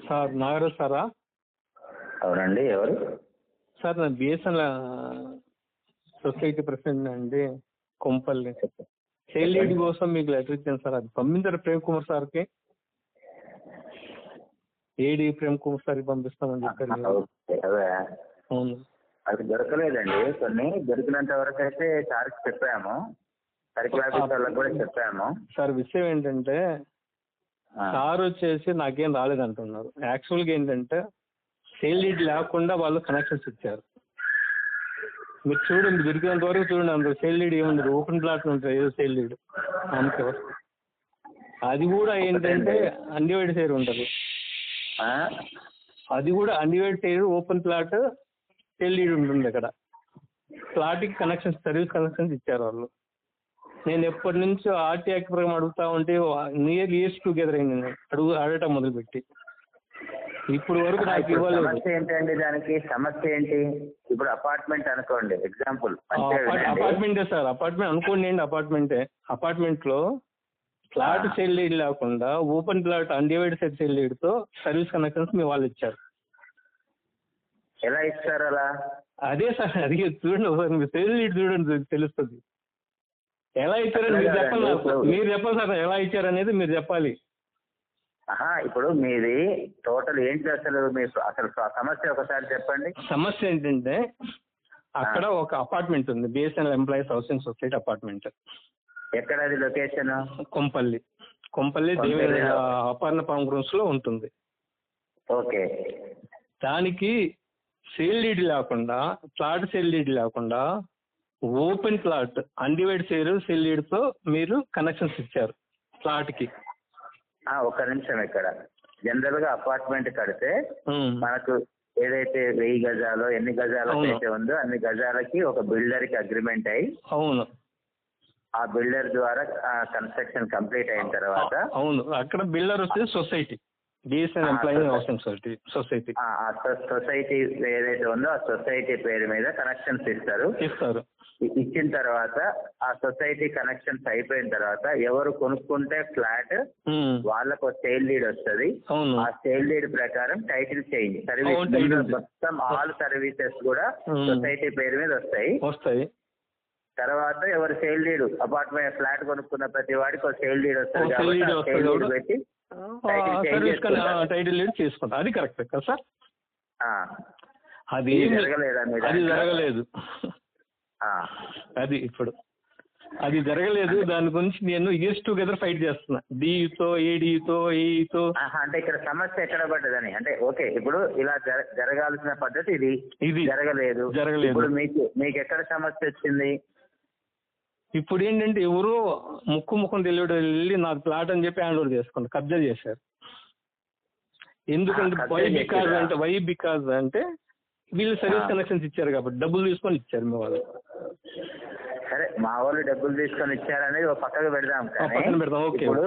Sir Nagaraj సారా? అవునండి, ఎవరు? Sir నేను బిఎస్ఎన్ఎల్ సొసైటీ ప్రెసిడెంట్ అండి, కొంపల్లి. సేల్ లీడ్ కోసం మీకు లెటర్ ఇచ్చాను సార్, అది పంపించారు ప్రేమ్ కుమార్ సార్కి. ఏడి ప్రేమ్ కుమార్ సార్కి పంపిస్తామని చెప్పారు. అదే అవును, అది దొరకలేదండి. కొన్ని దొరికినంత వరకు అయితే సార్కి చెప్పాము, సర్కిల్ ఆఫీస్ వాళ్ళకి కూడా చెప్పాము. సార్ విషయం ఏంటంటే సార్ వచ్చేసి నాకేం రాలేదంటున్నారు. యాక్చువల్గా ఏంటంటే సేల్ లీడ్ లేకుండా వాళ్ళు కనెక్షన్స్ ఇచ్చారు. మీరు చూడండి, దొరికినంత వరకు చూడండి, అందులో సేల్ లీడ్ ఏముంది, ఓపెన్ ప్లాట్ ఉంటుంది, ఏదో సేల్ లీడ్ అంతే. అది కూడా ఏంటంటే అన్డివైడ్ షేర్ ఉంటుంది, అది కూడా undivided share open plot sale lead ఉంటుంది. అక్కడ ప్లాట్కి కనెక్షన్స్, సర్వీస్ కనెక్షన్స్ ఇచ్చారు వాళ్ళు. నేను ఎప్పటి నుంచో ఆర్టీ యాక్ట్ ప్రకారం అడుగుతా ఉంటే నియర్ ఇయర్స్ టుగెదర్ అయింది, నేను అడగటం మొదలుపెట్టి ఇప్పుడు వరకు నాకు ఇవ్వలేదు. సమస్య ఏంటండి? దానికి సమస్య ఏంటి? ఇప్పుడు అపార్ట్మెంట్ అనుకోండి, ఎగ్జాంపుల్. అపార్ట్మెంటే సార్, అపార్ట్మెంట్ అనుకోండి అండి, అపార్ట్మెంట్ లో ప్లాట్ సేల్ లీడ్ లేకుండా open plot undivided sale lead తో సర్వీస్ కనెక్షన్స్ మీ వాళ్ళు ఇచ్చారు. ఎలా ఇస్తారు అలా? అదే సార్, అది చూడండి ఒకసారి, మీరు సేల్ లీడ్ చూడండి తెలుస్తుంది. ఎలా ఇచ్చారని మీరు చెప్పండి, మీరు చెప్పండి సార్, ఎలా ఇచ్చారనేది మీరు చెప్పాలి. ఇప్పుడు మీది టోటల్ ఏంటి అసలు? మీరు అసలు సమస్య ఒకసారి చెప్పండి. సమస్య ఏంటంటే అక్కడ ఒక అపార్ట్మెంట్ ఉంది, BSNL employees housing society apartment. ఎక్కడ అది లొకేషన్? కొంపల్లి దేవి అపర్ణ పామ్ గ్రూప్స్ లో ఉంటుంది. ఓకే. దానికి సేల్ లీడ్ లేకుండా, ప్లాట్ సేల్ లీడ్ లేకుండా open plot undivided sale lead తో మీరు కనెక్షన్స్ ఇచ్చారు ప్లాట్ కి. ఒక్క నిమిషం. ఇక్కడ జనరల్ గా అపార్ట్మెంట్ కడితే మనకు ఏదైతే 1000 గజాలు ఎన్ని గజాలకు అయితే ఉందో అన్ని గజాలకి ఒక బిల్డర్ కి అగ్రిమెంట్ అయ్యి, అవును, ఆ బిల్డర్ ద్వారా కన్స్ట్రక్షన్ కంప్లీట్ అయిన తర్వాత, అవును, అక్కడ బిల్డర్ వచ్చేసి society, BSNL employees housing society. ఆ సొసైటీ ఏదైతే ఉందో ఆ సొసైటీ పేరు మీద కనెక్షన్స్ ఇస్తారు. ఇచ్చిన తర్వాత ఆ సొసైటీ కనెక్షన్స్ అయిపోయిన తర్వాత ఎవరు కొనుక్కుంటే ఫ్లాట్ వాళ్ళకు సేల్ లీడ్ వస్తుంది. ఆ సేల్ లీడ్ ప్రకారం టైటిల్ చేంజ్, సర్వీస్ మొత్తం ఆల్ సర్వీసెస్ కూడా సొసైటీ పేరు మీద వస్తాయి. తర్వాత ఎవరు సేల్ లీడ్, అపార్ట్మెంట్ ఫ్లాట్ కొనుక్కున్న ప్రతి వాడికి ఒక సేల్ లీడ్ వస్తుంది కాబట్టి సేల్ లీడ్ పెట్టి టైటిల్ లీడ్ తీసుకుంటాం. అది కరెక్ట్ కదా సార్? అది జరగలేదు. అది జరగలేదు. దాని గురించి నేను ఇయర్స్ టుగెదర్ ఫైట్ చేస్తున్నా, డిఈతో, ఏడీతో, ఏఈతో. అంటే ఇక్కడ సమస్య ఎక్కడ పడ్డదని అంటే, ఓకే, ఇప్పుడు ఇలా జరగాల్సిన పద్ధతి ఇది జరగలేదు. ఇప్పుడు మీకు ఎక్కడ సమస్య వచ్చింది? ఇప్పుడు ఏంటంటే ఎవరు ముఖం తెలియడు వెళ్ళి నాకు ప్లాట్ అని చెప్పి హ్యాండ్ ఓవర్ చేసుకున్నారు, కబ్జా చేశారు. ఎందుకంటే వై బికాజ్ అంటే వీళ్ళు సర్వీస్ కనెక్షన్స్ ఇచ్చారు కాబట్టి, డబ్బులు తీసుకొని ఇచ్చారు మీ వాళ్ళు. సరే, మా వాళ్ళు డబ్బులు తీసుకొని ఇచ్చారనేది ఒక పక్కకు పెడదాం. ఇప్పుడు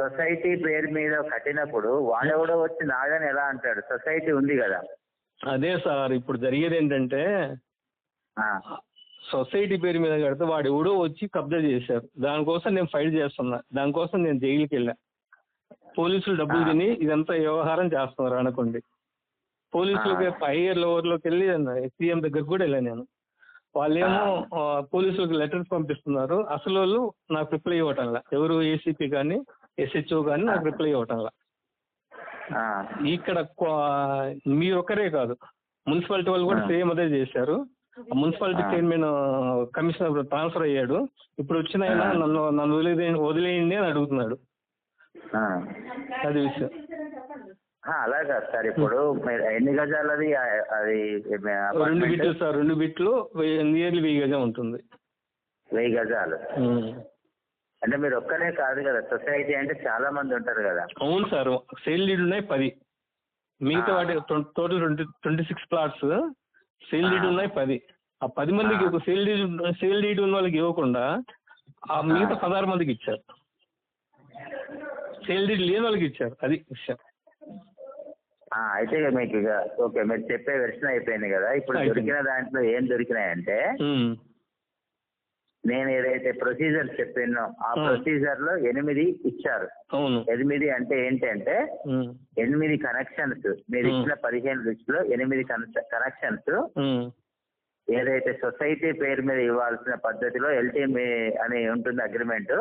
సొసైటీ పేరు మీద కట్టినప్పుడు వాడెవడో వచ్చి నాదని ఎలా అంటాడు? సొసైటీ ఉంది కదా. అదే సార్, ఇప్పుడు జరిగేది ఏంటంటే సొసైటీ పేరు మీద కడితే వాడు ఎవడో వచ్చి కబ్జా చేశారు. దానికోసం నేను ఫైట్ చేస్తున్నా, దానికోసం నేను జైలుకి వెళ్ళా. పోలీసులు డబ్బులు తిని ఇదంతా వ్యవహారం చేస్తున్నారు అనుకోండి. పోలీసులకి హైయర్ లోవర్లోకి వెళ్ళి సీఎం దగ్గరకు కూడా వెళ్ళాను నేను. వాళ్ళేమో పోలీసులకు లెటర్స్ పంపిస్తున్నారు, అసలు వాళ్ళు నాకు రిప్లై ఇవ్వటంలా. ఎవరు ఏసీపీ కానీ ఎస్హెచ్ఓ కానీ నాకు రిప్లై ఇవ్వటంలా. ఇక్కడ మీరు ఒక్కరే కాదు, మున్సిపాలిటీ వాళ్ళు కూడా సేమ్ అదే చేశారు. మున్సిపాలిటీ చైర్మన్ కమిషనర్ ట్రాన్స్ఫర్ అయ్యాడు. ఇప్పుడు వచ్చిన ఆయన నన్ను వదిలేయండి అని అడుగుతున్నాడు. అది విషయం. అలాగా సార్, ఇప్పుడు ఎన్ని గజాలది? అది 2 బిట్లు సార్, 2 బిట్లు నియర్లీ 1000 గజం ఉంటుంది. 1000 గజాలు అంటే మీరు ఒక్కనే కాదు కదా, సొసైటీ అంటే చాలా మంది ఉంటారు కదా. అవును సార్, సేల్ లీడ్ ఉన్నాయి 10, మిగతా వాటి టోటల్ 26 ప్లాట్స్ సేల్ లీడ్ ఉన్నాయి 10. ఆ 10 మందికి ఒక సేల్ లీడ్ ఉన్న వాళ్ళకి ఇవ్వకుండా ఆ మిగతా 16 మందికి ఇచ్చారు. సేల్ లీడ్ లేని వాళ్ళకి ఇచ్చారు. అది విషయం. అయితే మీకు ఇక ఓకే, మీరు చెప్పే వెర్షన్ అయిపోయింది కదా. ఇప్పుడు దొరికిన దాంట్లో ఏం దొరికినాయంటే నేను ఏదైతే ప్రొసీజర్ చెప్పానో ఆ ప్రొసీజర్ లో 8 ఇచ్చారు. 8 అంటే ఏంటంటే 8 కనెక్షన్స్ మీరు ఇచ్చిన 15 లిస్ట్ లో 8 కనెక్షన్స్ ఏదైతే సొసైటీ పేరు మీద ఇవ్వాల్సిన పద్ధతిలో ఎల్టీ అని ఉంటుంది అగ్రిమెంట్,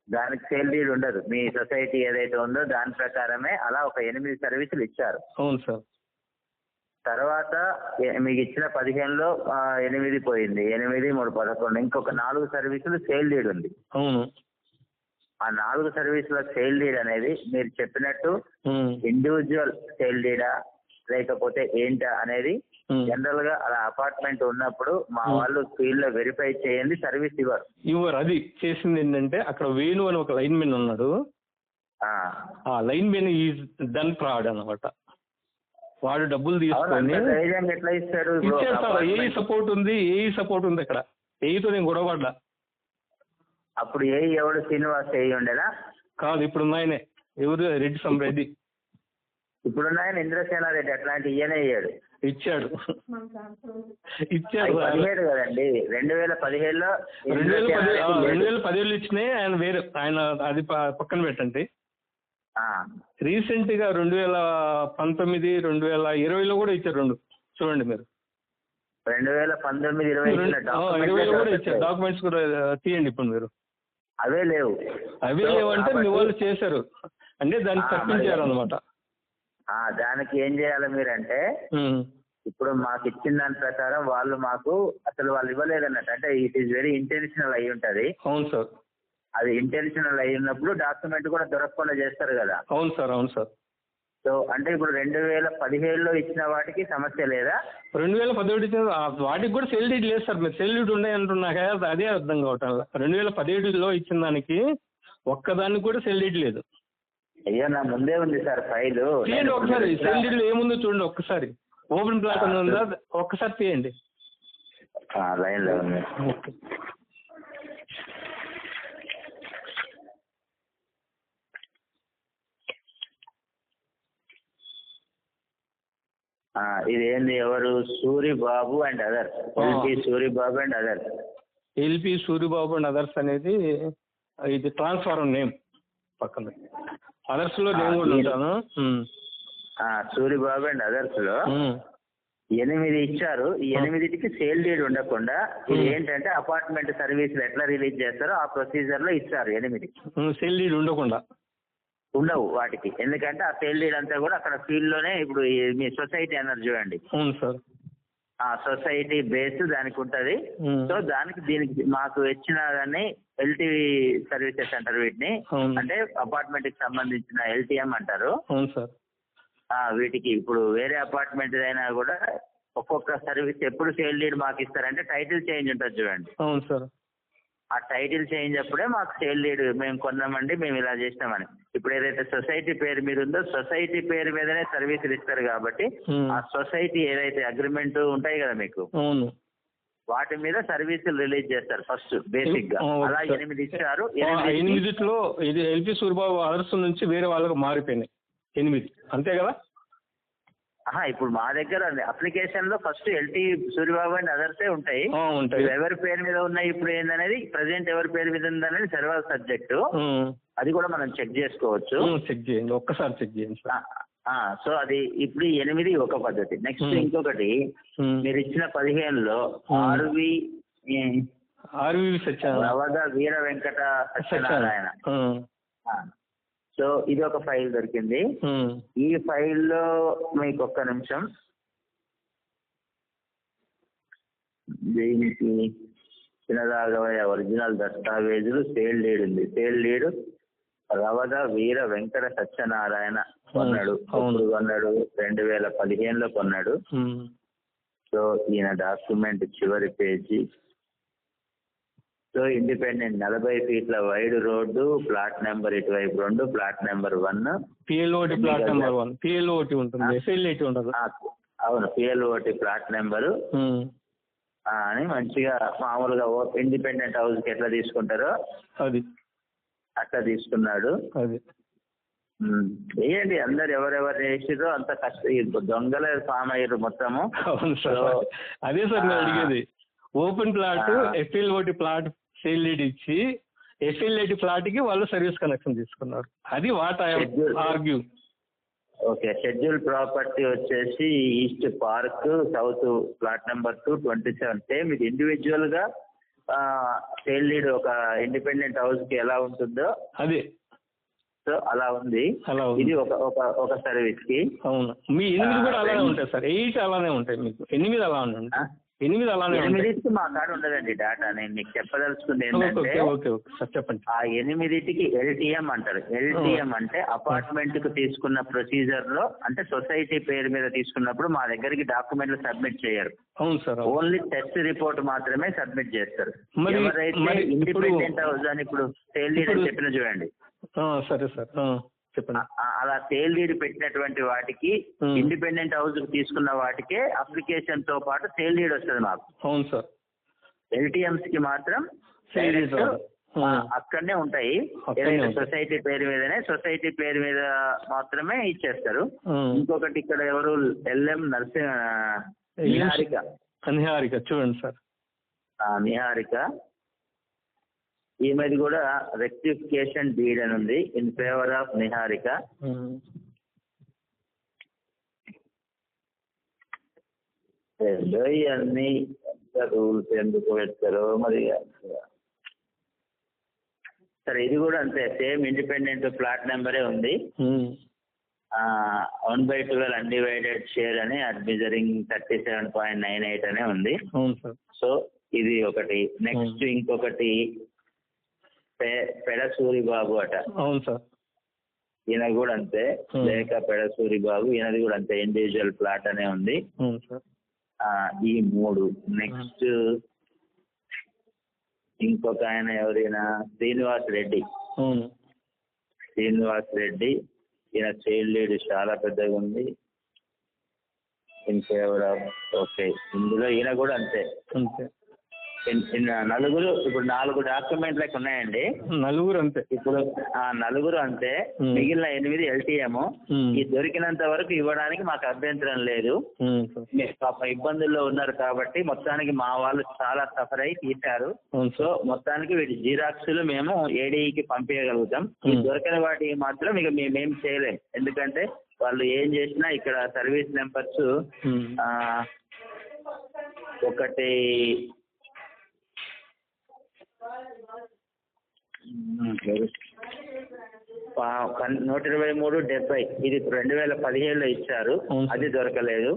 దానికి సేల్ డీడ్ ఉండదు. మీ సొసైటీ ఏదైతే ఉందో దాని ప్రకారమే అలా ఒక 8 సర్వీసులు ఇచ్చారు. అవును సార్. తర్వాత మీకు ఇచ్చిన 15లో 8 పోయింది, 8 3 11, ఇంకొక 4 సర్వీసులు సేల్ డీడ్ ఉంది. అవును. ఆ 4 సర్వీసుల సేల్ డీడ్ అనేది మీరు చెప్పినట్టు ఇండివిజువల్ సేల్ డీడా లేకపోతే ఏంటా అనేది జనరల్ గా అలా అపార్ట్మెంట్ ఉన్నప్పుడు మా వాళ్ళు ఫీల్డ్ లో వెరిఫై చేయండి, సర్వీస్ ఇవ్వరు. అది చేసింది ఏంటంటే అక్కడ వేణు అని ఒక లైన్ మెన్ ఉన్నాడు. ఆ line men is done fraud అన్నమాట. వాడు డబ్బులు తీసుకొని ఎట్లా ఇస్తాడు? ఏఈ సపోర్ట్ ఉంది అక్కడ. ఏఈతో నేను గొడవపడ్డా. అప్పుడు ఎవడు శ్రీనివాస్ ఉండేదా? కాదు, ఇప్పుడు ఉన్నాయనే. ఎవరు? రెడ్డి సంరెడ్డి. ఇప్పుడున్నాయని ఇంద్రసేన రెడ్డి అట్లాంటి ఈయనే ఇచ్చాడు. 17 కదండి, 2017లో 2017 ఇచ్చినాయి. ఆయన వేరే, ఆయన అది పక్కన పెట్టండి. రీసెంట్ గా 2019, 2020లో కూడా ఇచ్చారు 2. చూడండి మీరు. 2019, 2020లో కూడా ఇచ్చారు. డాక్యుమెంట్స్ కూడా తీయండి ఇప్పుడు మీరు. అవే లేవు అంటే మీ వాళ్ళు చేశారు అంటే దాన్ని తప్పించారు అనమాట. దానికి ఏం చేయాలి మీరంటే, ఇప్పుడు మాకు ఇచ్చిన దాని ప్రకారం వాళ్ళు మాకు అసలు వాళ్ళు ఇవ్వలేదు అన్నట్టు. అంటే ఇట్ ఈస్ వెరీ ఇంటెన్షనల్ అయి ఉంటది. అవును సార్. అది ఇంటెన్షనల్ అయి ఉన్నప్పుడు డాక్యుమెంట్ కూడా దొరకకుండా చేస్తారు కదా. అవును సార్. అవును సార్. సో అంటే ఇప్పుడు 2017లో ఇచ్చిన వాటికి సమస్య లేదా? 2017 ఇచ్చిన వాటికి కూడా సెల్ డీడ్ లేదు సార్. మీరు సెల్ డీడ్ ఉన్నాయి అంటున్నాక అదే అర్థం కావటం. 2017లో ఇచ్చిన దానికి ఒక్కదానికి కూడా సెల్ డీడ్ లేదు. అయ్యో, నా ముందే ఉంది సార్ ఫైల్. తీయండి ఒకసారి. సెల్ డీడ్ ఏముందో చూడండి ఒక్కసారి. ఓపెన్ ప్లాట్ అని ఉందా? ఒక్కసారి తీయండి. లైన్ లో ఉంది. ఇది ఏంది? ఎవరు? Suribabu and others. LP Suribabu and others. LP Suribabu and others అనేది ఇది ట్రాన్స్ఫార్మర్ నేమ్. పక్కన అదర్స్ లో నేను కూడా ఉంటాను. సూరిబాబు అండ్ అదర్స్ లో 8 ఇచ్చారు. ఈ 8కి సేల్ డీడ్ ఉండకుండా ఇది ఏంటంటే అపార్ట్మెంట్ సర్వీసులు ఎట్లా రిలీజ్ చేస్తారో ఆ ప్రొసీజర్ లో ఇచ్చారు. 8 సేల్ డీడ్ ఉండకుండా ఉండవు వాటికి. ఎందుకంటే ఆ సేల్ డీడ్ అంతా కూడా అక్కడ ఫీల్డ్ లోనే. ఇప్పుడు మీ సొసైటీ అన్నారు చూడండి. అవును సార్. ఆ సొసైటీ బేస్ దానికి ఉంటది. సో దీనికి మాకు ఇచ్చిన దాన్ని ఎల్టీవీ సర్వీసెస్ అంటారు వీటిని. అంటే అపార్ట్మెంట్ కి సంబంధించిన ఎల్టీఎం అంటారు. అవును సార్. వీటికి ఇప్పుడు వేరే అపార్ట్మెంట్ అయినా కూడా ఒక్కొక్క సర్వీస్ ఎప్పుడు సేల్ డీడ్ మాకు ఇస్తారంటే టైటిల్ చేంజ్ ఉంటుంది చూడండి. అవును సార్. ఆ టైటిల్ చేంజ్ అప్పుడే మాకు సేల్ డీడ్ మేము కొన్నామండి, మేము ఇలా చేసినామని. ఇప్పుడు ఏదైతే సొసైటీ పేరు మీద ఉందో సొసైటీ పేరు మీదనే సర్వీసులు ఇస్తారు కాబట్టి ఆ సొసైటీ ఏదైతే అగ్రిమెంట్ ఉంటాయి కదా మీకు, వాటి మీద సర్వీసులు రిలీజ్ చేస్తారు ఫస్ట్ బేసిక్ గా. అలా 8 ఇచ్చారు. 8లో ఇది ఎల్పి సూరిబాబు అదర్స్ నుంచి వేరే వాళ్ళకి మారిపోయినాయి 8, అంతే కదా? ఇప్పుడు మా దగ్గర అప్లికేషన్ లో ఫస్ట్ ఎల్టీ సూరిబాబు అండ్ అదర్సే ఉంటాయి. ఎవరి పేరు మీద ఉన్నాయి ఇప్పుడు ఏందనేది, ప్రెసెంట్ ఎవరి పేరు మీద ఉందనేది సర్వర్ సబ్జెక్టు. అది కూడా మనం చెక్ చేసుకోవచ్చు. చెక్ చేయండి, ఒక్కసారి చెక్ చేయండి. సో అది ఇప్పుడు 8 ఒక పద్ధతి. నెక్స్ట్ ఇంకొకటి, మీరు ఇచ్చిన 15లో ఆర్వి రవద వీర వెంకట సత్యనారాయణ. సో ఇది ఒక ఫైల్ దొరికింది. ఈ ఫైల్లో మీకు ఒక్క నిమిషం, దీనికి చిన్నదాగవయ్య ఒరిజినల్ దస్తావేజులు, సేల్ డీడ్ ఉంది. సేల్ డీడ్ రవద వీర వెంకట సత్యనారాయణ కొన్నాడు. కొన్నాడు 2015లో కొన్నాడు. సో ఈయన డాక్యుమెంట్ చివరి పేజీ. సో ఇండిపెండెంట్ 40 ఫీట్ల వైడ్ రోడ్డు, ప్లాట్ నెంబర్ ఇటువైపు 2, plot number 1. P L O T plot number 1. P L O T ఉంటుంది, ఎస్ఎల్ఏటి ఉండదు. అవును, పిఎల్ఓటి ప్లాట్ నెంబరు అని మంచిగా మామూలుగా ఇండిపెండెంట్ హౌస్ కి ఎట్లా తీసుకుంటారో అది అట్లా తీసుకున్నాడు. అది వేయండి, అందరు ఎవరెవరు చేసిరో అంత కష్టం. దొంగలే ఫామ్ అయ్యారు మొత్తము. అవును సార్, అదే సార్ నేను అడిగేది. Open plot F L O T plot sale deed ఇచ్చి ఎఫ్ఎల్ఏటి ప్లాట్ కి వాళ్ళు సర్వీస్ కనెక్షన్ తీసుకున్నారు. అది what I argue. Okay, schedule property వచ్చేసి east park south plot number 227. Same ఇది ఇండివిజువల్ గా సేల్ డీడ్ ఒక ఇండిపెండెంట్ హౌస్ కి ఎలా ఉంటుందో అదే, సో అలా ఉంది. ఇది ఒక సర్వీస్ కి. అవును, మీ 8 కూడా అలానే ఉంటాయి సార్. 8 అలానే ఉంటాయి, మీకు 8 అలా ఉంటాయి. 8 అలానే 8కి మా కాడ ఉండదండి డేటా. నేను మీకు చెప్పదలుచుకుంది ఏంటంటే చెప్పండి. ఆ 8కి ఎల్టీఎం అంటారు. ఎల్టీఎం అంటే అపార్ట్మెంట్ కు తీసుకున్న ప్రొసీజర్ లో, అంటే సొసైటీ పేరు మీద తీసుకున్నప్పుడు మా దగ్గరికి డాక్యుమెంట్లు సబ్మిట్ చేయరు. అవును సార్. ఓన్లీ టెస్ట్ రిపోర్ట్ మాత్రమే సబ్మిట్ చేస్తారు. ఎవరైతే ఇండిపెండెంట్ హౌస్ అని ఇప్పుడు సేల్ డీడ్ అని చెప్పిన చూడండి. సరే సార్, చెప్పండి. అలా సేల్ డీడ్ పెట్టినటువంటి వాటికి, ఇండిపెండెంట్ హౌస్ తీసుకున్న వాటికే అప్లికేషన్ తో పాటు సేల్ డీడ్ వస్తుంది మాకు. అవును సార్. ఎల్టీఎంస్ కి మాత్రం అక్కడనే ఉంటాయి. సొసైటీ పేరు మీదనే, సొసైటీ పేరు మీద మాత్రమే ఇచ్చేస్తారు. ఇంకొకటి ఇక్కడ ఎవరు ఎల్ఎం నిహారిక చూడండి సార్. నిహారిక, ఈమెది కూడా రెక్టిఫికేషన్ డీడ్ అని ఉంది ఇన్ ఫేవర్ ఆఫ్ నిహారిక. ఇవన్నీ రూల్స్ ఎందుకు పెడతారో మరి. సరే, ఇది కూడా అంతే, సేమ్ ఇండిపెండెంట్ ప్లాట్ నెంబరే ఉంది. 1/12 అన్డివైడెడ్ షేర్ అని అడ్మిజరింగ్ 37.98 అనే ఉంది. సో ఇది ఒకటి. నెక్స్ట్ ఇంకొకటి పెడసూరి బాబు అట. అవును సార్. ఈయన కూడా అంతే, లేక పెడసూరి బాబు, ఈయనది కూడా అంతే, ఇండివిజువల్ ప్లాట్ అనే ఉంది. ఈ 3. నెక్స్ట్ ఇంకొక ఆయన ఎవరైనా శ్రీనివాస్ రెడ్డి. శ్రీనివాస్ రెడ్డి, ఈయన సేల్ డీడ్ చాలా పెద్దగా ఉంది ఇన్ ఫేవర్ ఆఫ్. ఓకే, ఇందులో ఈయన కూడా అంతే. నలుగురు. ఇప్పుడు 4 డాక్యుమెంట్లకు ఉన్నాయండి. నలుగురు అంతే. ఇప్పుడు నలుగురు అంతే. మిగిలిన 8 ఎల్టీఎం. ఈ దొరికినంత వరకు ఇవ్వడానికి మాకు అభ్యంతరం లేదు. ఇబ్బందుల్లో ఉన్నారు కాబట్టి మొత్తానికి మా వాళ్ళు చాలా సఫర్ అయి తీశారు. సో మొత్తానికి వీటి జిరాక్స్లు మేము ఏడీకి పంపించగలుగుతాం. ఈ దొరికిన వాటికి మాత్రం ఇక మేమేం చేయలేం. ఎందుకంటే వాళ్ళు ఏం చేసినా ఇక్కడ సర్వీస్ నెంబర్స్ ఒకటి 123/70 ఇది 2017లో ఇచ్చారు, అది దొరకలేదు.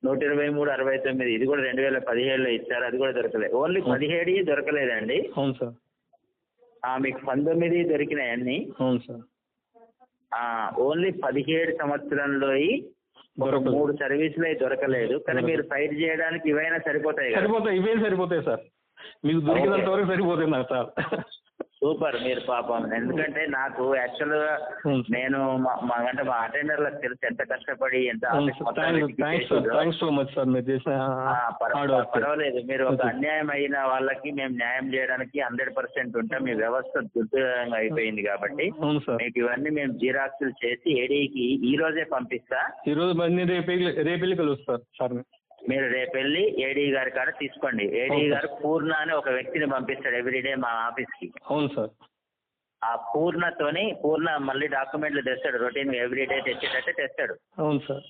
123/69 ఇది కూడా 2017లో ఇచ్చారు, అది కూడా దొరకలేదు. ఓన్లీ 17 దొరకలేదండి. మీకు 19 దొరికినాయన్ని. ఓన్లీ 17 సంవత్సరంలో 3 సర్వీసులు దొరకలేదు. కానీ మీరు ఫైట్ చేయడానికి ఇవైనా సరిపోతాయి. ఇవే సరిపోతాయి సార్, మీకు దొరికినంత వరకు సరిపోతుంది నాకు సార్. సూపర్, మీరు పాపం. ఎందుకంటే నాకు యాక్చువల్ గా నేను మా అటెండర్లకు తెలుసు ఎంత కష్టపడి ఎంత. పర్వాలేదు, మీరు ఒక అన్యాయం అయిన వాళ్ళకి మేము న్యాయం చేయడానికి 100% ఉంటాం. మీ వ్యవస్థ దుర్భరంగా అయిపోయింది కాబట్టి మీకు ఇవన్నీ మేము జిరాక్స్లు చేసి ఏడీకి ఈ రోజే పంపిస్తా. ఈ రోజు రేపెళ్ళి కలుస్తారు సార్. మీరు రేపు వెళ్ళి ఏడీ గారి కాడ తీసుకోండి. ఏడీ గారు పూర్ణ అని ఒక వ్యక్తిని పంపిస్తాడు ఎవ్రీడే మా ఆఫీస్ కి. అవును సార్. ఆ పూర్ణ మళ్ళీ డాక్యుమెంట్లు తెస్తాడు, రొటీన్ ఎవ్రీడే తెచ్చేటట్టే తెస్తాడు. అవును సార్.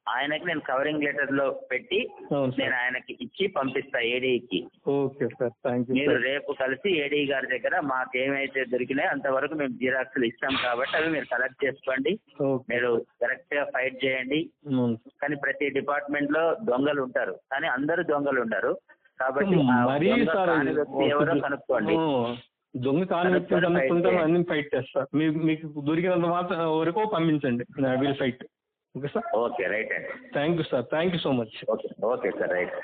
ఆయనకి నేను కవరింగ్ లెటర్ లో పెట్టి నేను ఆయనకి ఇచ్చి పంపిస్తా ఏడీకి. Okay sir, thank you. మీరు రేపు కలిసి ఏడీ గారి దగ్గర మాకేమైతే దొరికినాయో అంతవరకు మేము జిరాక్స్లు ఇస్తాం కాబట్టి అవి మీరు కలెక్ట్ చేసుకోండి. మీరు కరెక్ట్ గా ఫైట్ చేయండి. కానీ ప్రతి డిపార్ట్మెంట్ లో దొంగలు ఉంటారు, కానీ అందరూ దొంగలు ఉండరు. కాబట్టి ఎవరో కనుక్కోండి. దొంగ కనుక్కుంటాను, అన్ని ఫైట్ చేస్తా. మీకు దొరికినంత మాత్రం వరకు పంపించండి, will fight. Okay sir. Okay, right అండి. Thank you sir, thank you so much. Okay sir, right.